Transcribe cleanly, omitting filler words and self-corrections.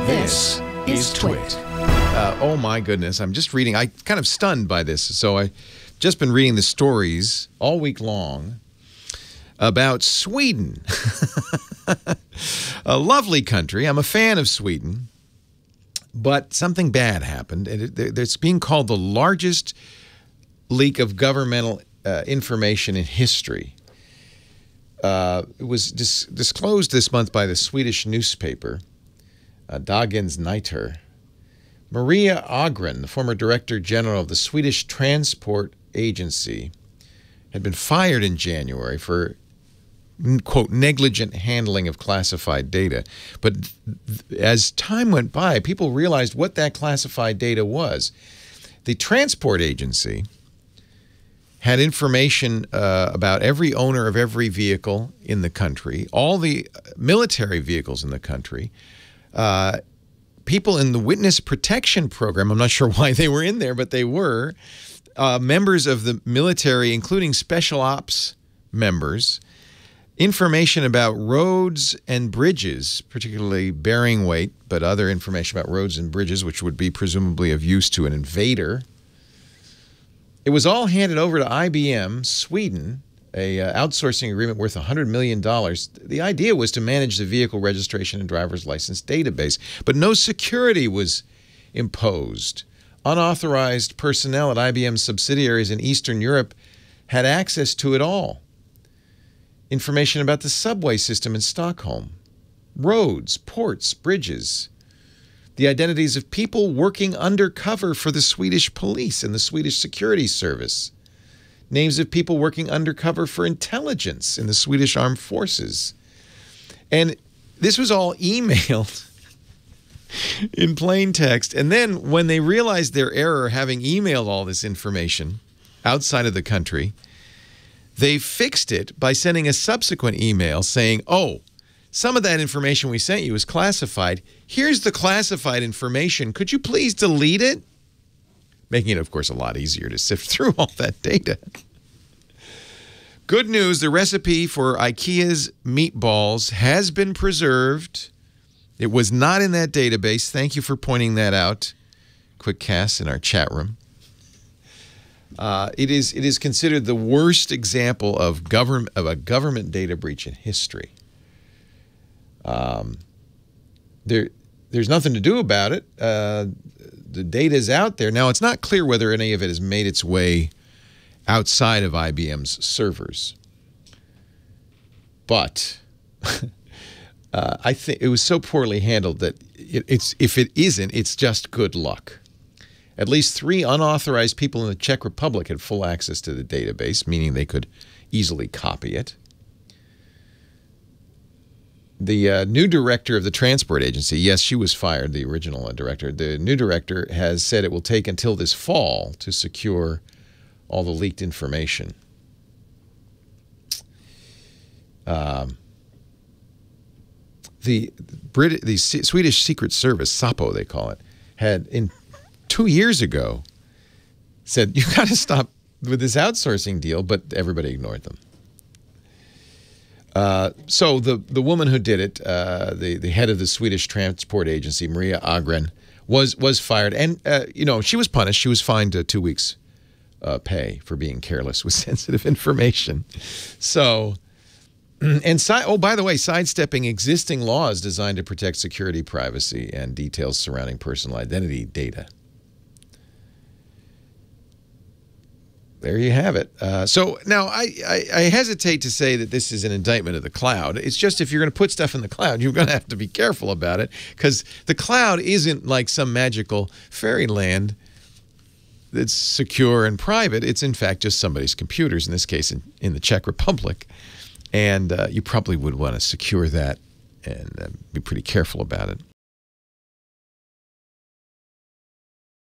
This is TWiT. Oh my goodness, I'm just reading. I'm kind of stunned by this. So I've just been reading the stories all week long about Sweden. A lovely country. I'm a fan of Sweden. But something bad happened. It's being called the largest leak of governmental information in history. It was disclosed this month by the Swedish newspaper, Dagens Nyheter. Maria Agren, the former Director General of the Swedish Transport Agency, had been fired in January for, quote, negligent handling of classified data. But as time went by, people realized what that classified data was. The Transport Agency had information about every owner of every vehicle in the country, all the military vehicles in the country, people in the Witness Protection Program. I'm not sure why they were in there, but they were. Members of the military, including special ops members, information about roads and bridges, particularly bearing weight, but other information about roads and bridges, which would be presumably of use to an invader. It was all handed over to IBM, Sweden, a outsourcing agreement worth $100 million. The idea was to manage the vehicle registration and driver's license database, but no security was imposed. Unauthorized personnel at IBM's subsidiaries in Eastern Europe had access to it all. Information about the subway system in Stockholm, roads, ports, bridges, the identities of people working undercover for the Swedish police and the Swedish security service, names of people working undercover for intelligence in the Swedish armed forces. And this was all emailed in plain text. And then when they realized their error, having emailed all this information outside of the country, they fixed it by sending a subsequent email saying, oh, some of that information we sent you is classified. Here's the classified information. Could you please delete it? Making it, of course, a lot easier to sift through all that data. Good news, the recipe for IKEA's meatballs has been preserved. It was not in that database. Thank you for pointing that out. Quick cast in our chat room. It is considered the worst example of a government data breach in history. There's nothing to do about it. The data is out there. Now, it's not clear whether any of it has made its way outside of IBM's servers. But I think it was so poorly handled that if it isn't, it's just good luck. At least 3 unauthorized people in the Czech Republic had full access to the database, meaning they could easily copy it. The new director of the Transport Agency, yes, she was fired, the original director. The new director has said it will take until this fall to secure all the leaked information. The Swedish Secret Service, SAPO they call it, had 2 years ago said, you got to stop with this outsourcing deal, but everybody ignored them. So the woman who did it, the head of the Swedish Transport Agency, Maria Agren, was fired. And, you know, she was punished. She was fined 2 weeks pay for being careless with sensitive information. So, and oh, by the way, sidestepping existing laws designed to protect security, privacy, and details surrounding personal identity data. There you have it. So now I hesitate to say that this is an indictment of the cloud. It's just if you're going to put stuff in the cloud, you're going to have to be careful about it, because the cloud isn't like some magical fairyland that's secure and private. It's in fact just somebody's computers, in this case in the Czech Republic. And you probably would want to secure that and be pretty careful about it.